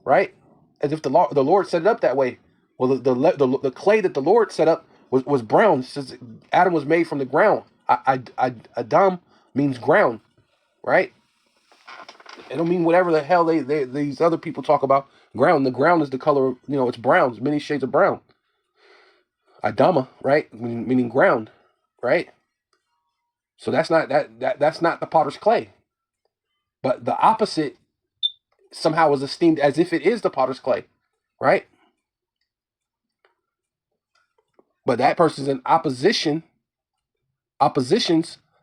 right? As if the Lord set it up that way. Well, the clay that the Lord set up was brown. It says Adam was made from the ground. Adam means ground, right? It don't mean whatever the hell these other people talk about. Ground. The ground is the color of, it's brown. It's many shades of brown. Adama, right? Meaning ground, right? So that's not the potter's clay. But the opposite somehow is esteemed as if it is the potter's clay. right? But that person's in oppositions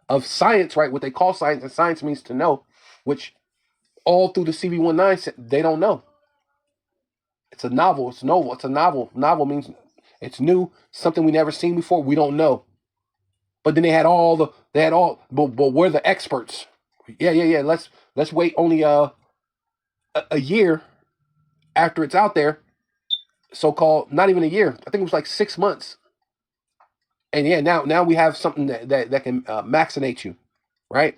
of science, right? What they call science, and science means to know, which all through the CV19 they don't know. It's a novel. It's novel. It's a novel. Novel means it's new, something we never seen before. We don't know. But then they had all. But we're the experts. Yeah. Let's wait only a year after it's out there. So called, not even a year. I think it was like 6 months. And yeah, now we have something that can vaccinate you, right?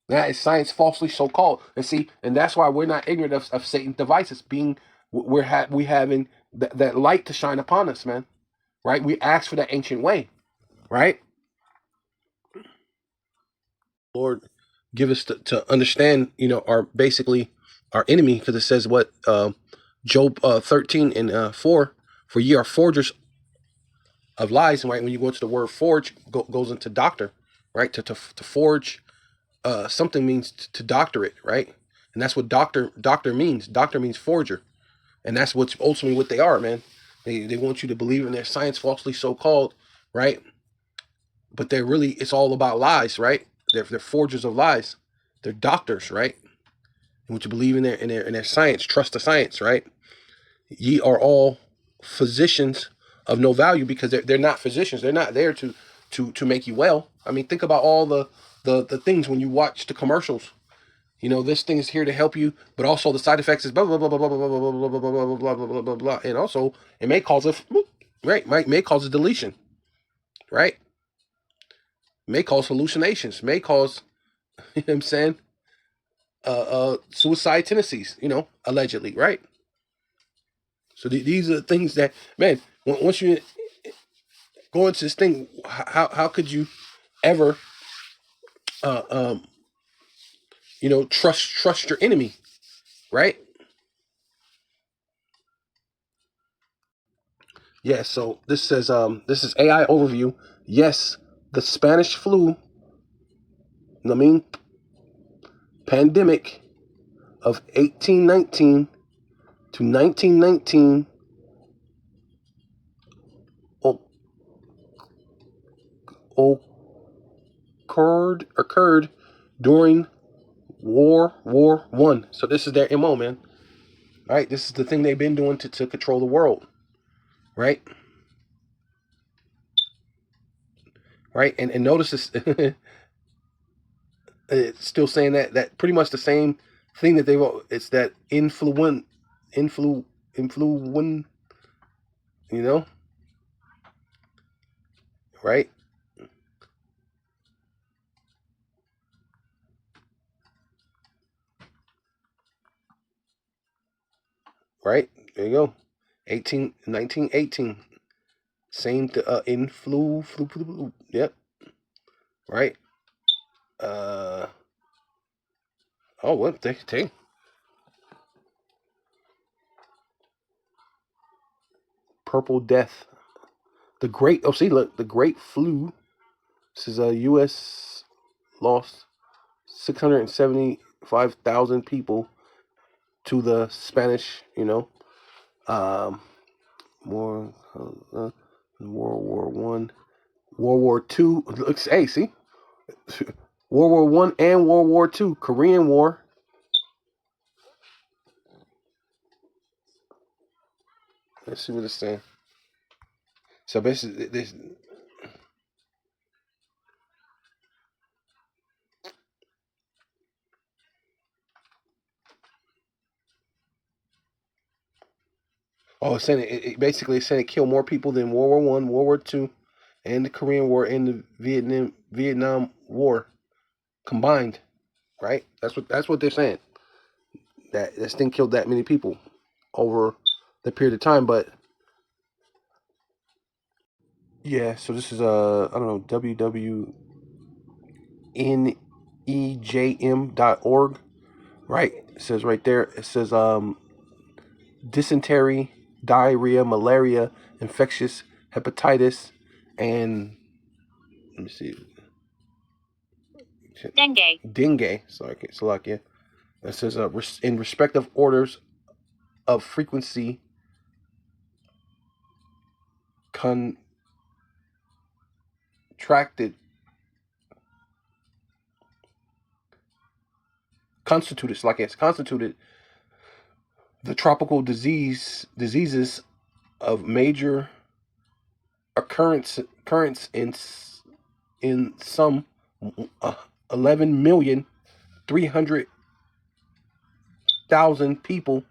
That is science falsely so called. And see, and that's why we're not ignorant of Satan's devices. We having that light to shine upon us, man. Right? We ask for that ancient way, right? Lord, give us to understand, our enemy, because it says what Job 13 and 4, for ye are forgers of lies, right? When you go to the word forge, goes into doctor, right? To forge something means to doctor it, right? And that's what doctor means. Doctor means forger, and that's what's ultimately what they are, man. They want you to believe in their science falsely so called, right? But they're really, it's all about lies, right? They're forgers of lies. They're doctors, right? And what you believe in their science, trust the science, right? Ye are all physicians of no value, because they're not physicians. They're not there to make you well. I mean, think about all the things when you watch the commercials. This thing is here to help you, but also the side effects is blah blah blah blah blah blah blah blah blah blah blah blah blah blah blah, and also it may cause may cause a deletion, right? May cause hallucinations, may cause, you know what I'm saying, suicide tendencies, allegedly, right? So these are things that, man, once you go into this thing, how could you ever, uh, um, trust your enemy, right? Yeah. So this says, this is AI overview. Yes, the Spanish flu, pandemic of 1819 to 1919 occurred during World War One. So this is their MO, man. All right, this is the thing they've been doing to control the world, right? Right, and notice this. It's still saying that pretty much the same thing that they wrote. It's that influence, right? Right, there you go. 1918. Same to flu. Yep. Right. Oh, what they Purple Death. The Great. Oh, see, look, the Great Flu. This is a U.S. lost 675,000 people to the Spanish. More World War One, World War Two. Looks, hey, see, World War One and World War Two, Korean War. Let's see what it's saying. So basically, this. Oh, it's saying it basically, it's saying it killed more people than World War One, World War Two, and the Korean War and the Vietnam War combined. Right? That's what they're saying. That this thing killed that many people over the period of time. But yeah, so this is I don't know, www.nejm.org, right? It says right there. It says dysentery, diarrhea, malaria, infectious hepatitis, and let me see. Dengue. Sorry, Slovakia. It says in respective orders of frequency constituted the tropical diseases of major occurrence in some 11,300,000 people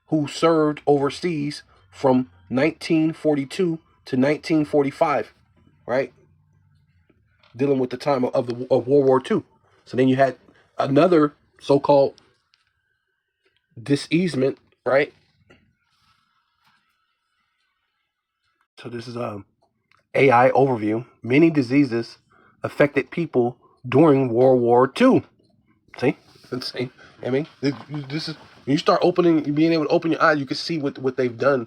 who served overseas from 1942 to 1945, right? Dealing with the time of World War II. So then you had another so-called diseasement, right? So this is AI overview. Many diseases affected people during World War II. See, insane. I mean, this is when you start being able to open your eyes, you can see what they've done.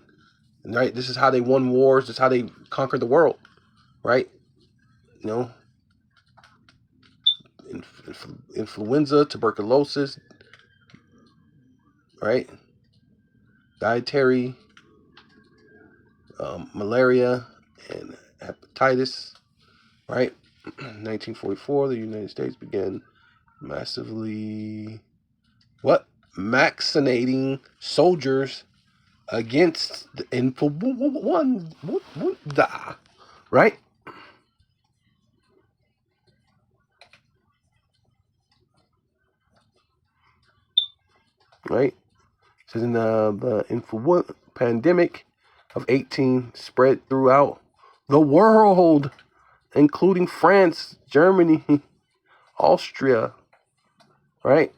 Right, this is how they won wars. This is how they conquered the world. Right, you know, influenza, tuberculosis, right, dietary, malaria, and hepatitis. Right, 1944, the United States began massively vaccinating soldiers against the influenza, right? Right. So then the influenza pandemic of 18 spread throughout the world, including France, Germany, Austria, right?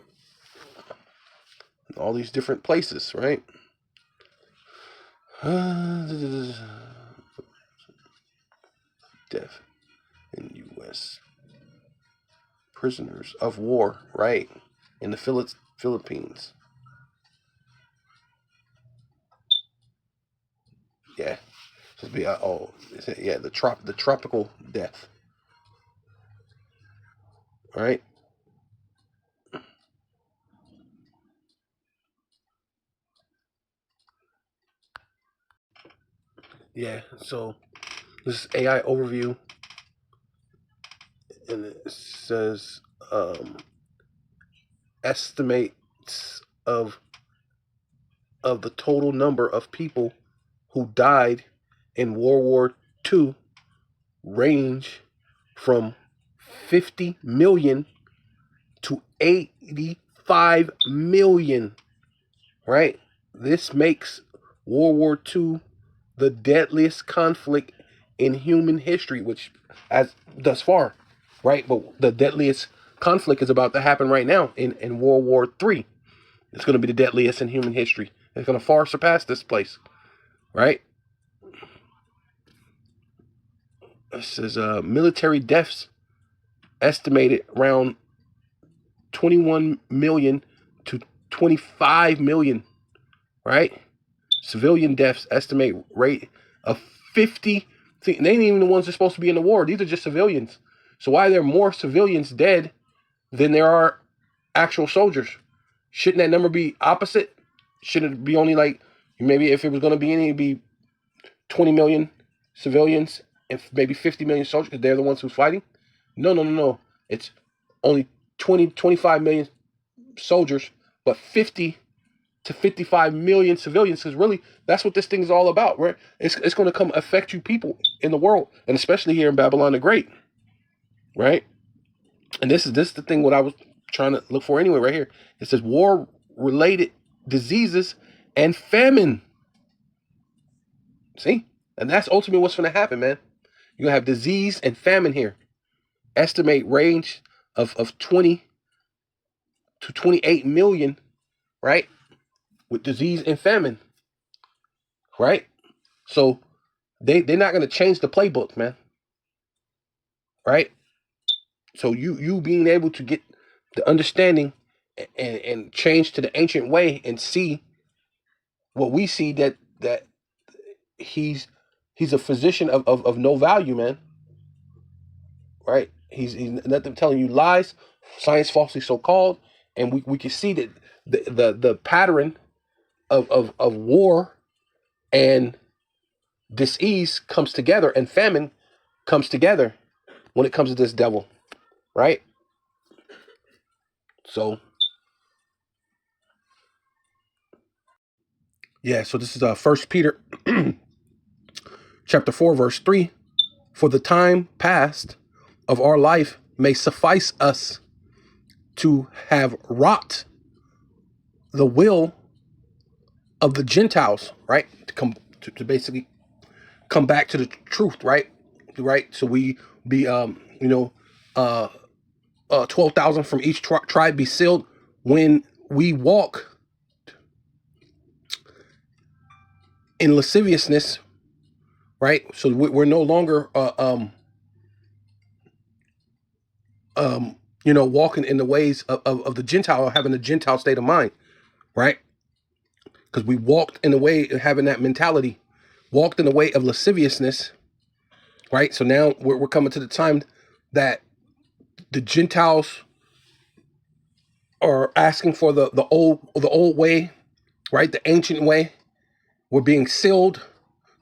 All these different places, right? Death in U.S. prisoners of war, right? In the Philippines. Yeah. So be the tropical death. Right? Yeah, so this is AI overview, and it says estimates of the total number of people who died in World War II range from 50 million to 85 million, right? This makes World War II the deadliest conflict in human history, which as thus far, right? But the deadliest conflict is about to happen right now in World War III. It's going to be the deadliest in human history. It's going to far surpass this place, right? This says military deaths estimated around 21 million to 25 million, right? Civilian deaths estimate rate of 50. See, they ain't even the ones that are supposed to be in the war. These are just civilians. So why are there more civilians dead than there are actual soldiers? Shouldn't that number be opposite? Shouldn't it be only like, maybe if it was going to be any, it'd be 20 million civilians and maybe 50 million soldiers because they're the ones who's fighting? No. It's only 25 million soldiers, but 50 to 55 million civilians, because really that's what this thing is all about, right? It's going to come affect you people in the world, and especially here in Babylon the Great, right? And this is the thing what I was trying to look for anyway, right here. It says war-related diseases and famine. See? And that's ultimately what's going to happen, man. You're going to have disease and famine here. Estimate range of 20 to 28 million, right? With disease and famine, right? So they're not going to change the playbook, man, right? So you being able to get the understanding and change to the ancient way and see what we see, that he's a physician of no value, man, right? He's nothing telling you lies, science falsely so called, And we can see that the pattern of war and disease comes together, and famine comes together when it comes to this devil, right? So yeah, so this is First Peter chapter 4, verse 3. For the time past of our life may suffice us to have wrought the will of the Gentiles, right? To come to basically come back to the truth, right? Right. So we be 12,000 from each tribe be sealed when we walk in lasciviousness, right? So we're no longer walking in the ways of the Gentile, or having a Gentile state of mind, right? Because we walked in the way of having that mentality, walked in the way of lasciviousness, right? So now we're coming to the time that the Gentiles are asking for the old way, right? The ancient way. We're being sealed,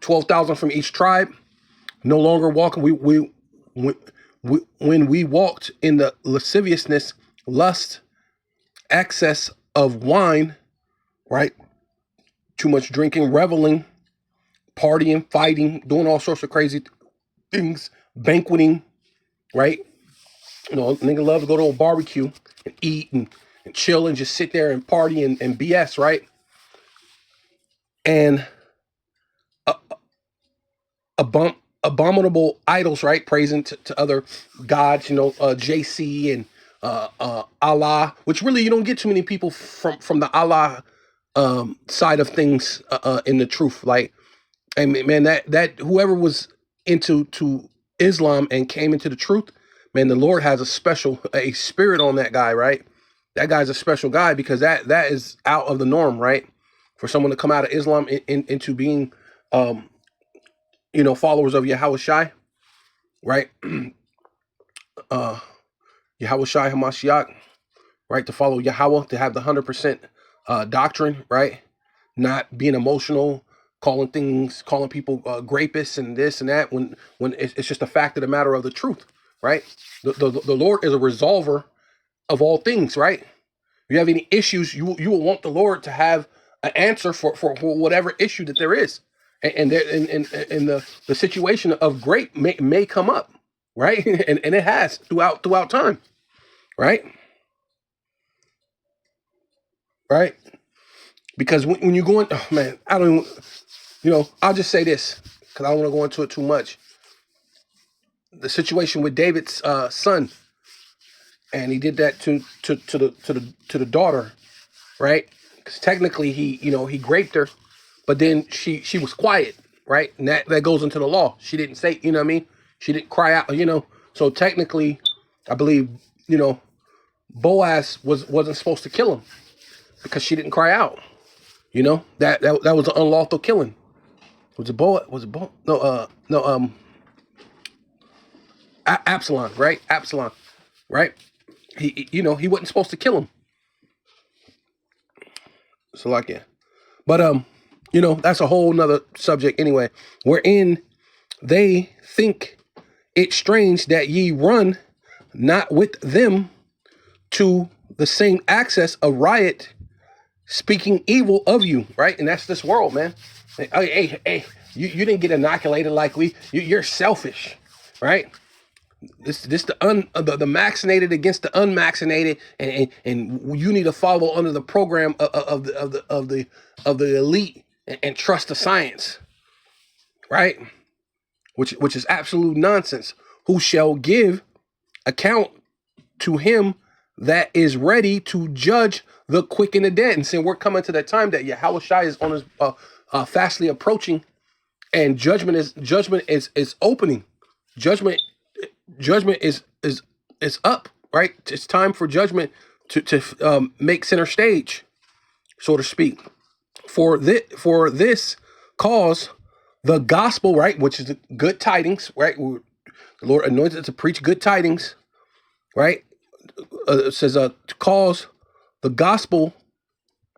12,000 from each tribe. No longer walking. When we walked in the lasciviousness, lust, excess of wine, right? Too much drinking, reveling, partying, fighting, doing all sorts of crazy things, banqueting, right? Nigga love to go to a barbecue and eat and chill and just sit there and party and BS, right? And abominable idols, right? Praising to other gods, JC and Allah, which really you don't get too many people from the Allah side of things in the truth. Like, I mean, man, that whoever was into Islam and came into the truth, man, the Lord has a spirit on that guy, right? That guy's a special guy, because that is out of the norm, right? For someone to come out of Islam into being followers of Yahweh Shai, right? Yahweh Shai Hamashiach, right? To follow Yahweh, to have the 100% doctrine, right? Not being emotional, calling people grapists and this and that, when it's just a fact of the matter of the truth, right? The Lord is a resolver of all things, right? If you have any issues, you will want the Lord to have an answer for whatever issue that there is. And the situation of grape may come up, right? and it has throughout time, right? Right? Because when you go in, oh man, I don't even, I'll just say this, because I don't want to go into it too much. The situation with David's son, and he did that to the daughter, right? Because technically he raped her, but then she was quiet, right? And that goes into the law. She didn't say, you know what I mean? She didn't cry out, So technically, I believe, Boaz wasn't supposed to kill him because she didn't cry out. That was an unlawful killing. Was it Boaz? Was it Boaz? No, Absalom, right? Absalom, right? He wasn't supposed to kill him. So like, yeah. But that's a whole nother subject anyway. Wherein they think it strange that ye run not with them to the same access of riot, speaking evil of you, right? And that's this world, man. Hey, you didn't get inoculated like you're selfish, right? This the vaccinated against the unvaccinated, and you need to follow under the program of the elite and trust the science, right? Which is absolute nonsense. Who shall give account to him that is ready to judge the quick and the dead? And saying we're coming to that time that Yahweh Shai is on his fastly approaching, and judgment is opening. Judgment is up, right? It's time for judgment to make center stage, so to speak. For this cause, the gospel, right, which is the good tidings, right? The Lord anointed to preach good tidings, right? It says to cause the gospel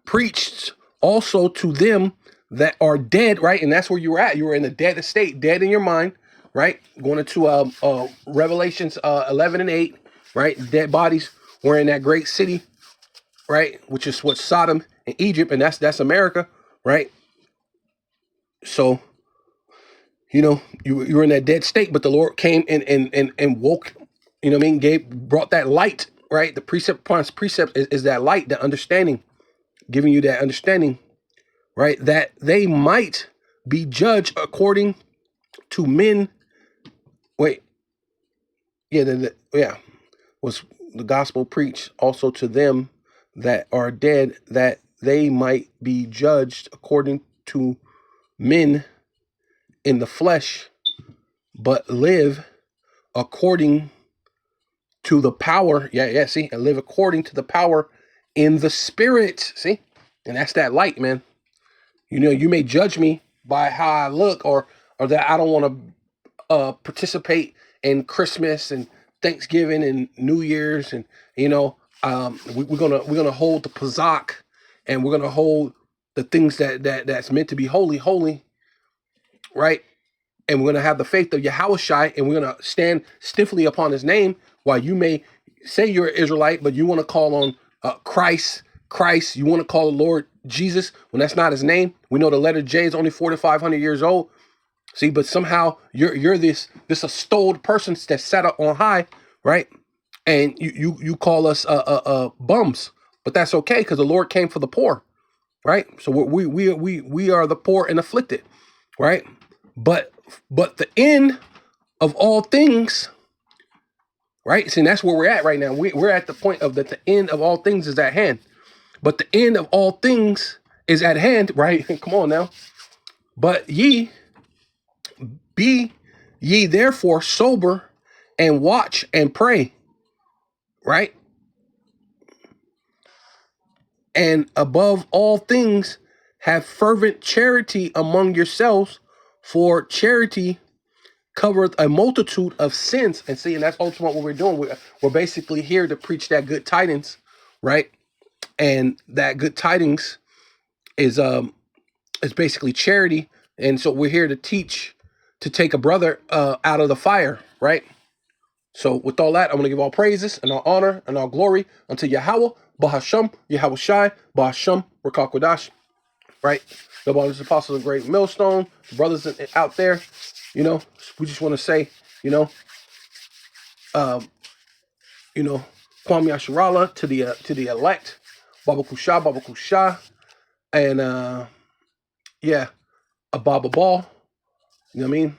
preached also to them that are dead, right? And that's where you were at. You were in a dead state, dead in your mind, right? Going into Revelations 11 and 8, right? Dead bodies were in that great city, right? Which is what Sodom and Egypt, and that's America, right? So, you know, you were in that dead state, but the Lord came and woke, you know what I mean? Brought that light, right? The precept upon precept is that light, that understanding, giving you that understanding, right? That they might be judged according to men. Wait, yeah, was the gospel preached also to them that are dead, that they might be judged according to men in the flesh, but live according to the power. See, and live according to the power in the spirit. See, and that's that light, man. You know, you may judge me by how I look, or that I don't want to participate in Christmas and Thanksgiving and New Year's, and you know, we're gonna hold the Pazak, and we're gonna hold the things that's meant to be holy, right? And we're gonna have the faith of Yahushai, and we're gonna stand stiffly upon His name. While you may say you're an Israelite, but you want to call on Christ, you want to call the Lord Jesus when that's not His name. We know the letter J is only 400 to 500 years old. See, but somehow you're this extolled person that's sat up on high, right? And you call us bums, but that's okay because the Lord came for the poor, right? So we are the poor and afflicted, right? But the end of all things, right? See, that's where we're at right now. We're at the point of that the end of all things is at hand. But the end of all things is at hand, right? Come on now. But be ye therefore sober and watch and pray, right? And above all things, have fervent charity among yourselves, for charity covereth a multitude of sins. And see, and that's ultimately what we're doing. We're basically here to preach that good tidings, right? And that good tidings is basically charity. And so we're here to teach, to take a brother out of the fire, right? So with all that, I'm going to give all praises and all honor and all glory unto Yahweh, Bahasham, Yahweh Shai, Bahasham, Rakakwadash, right? The brothers and apostles of Great Millstone, the brothers out there, you know, we just want to say, Kwame Yasharala to the elect, Baba Kusha, and Ababa Ball, you know what I mean?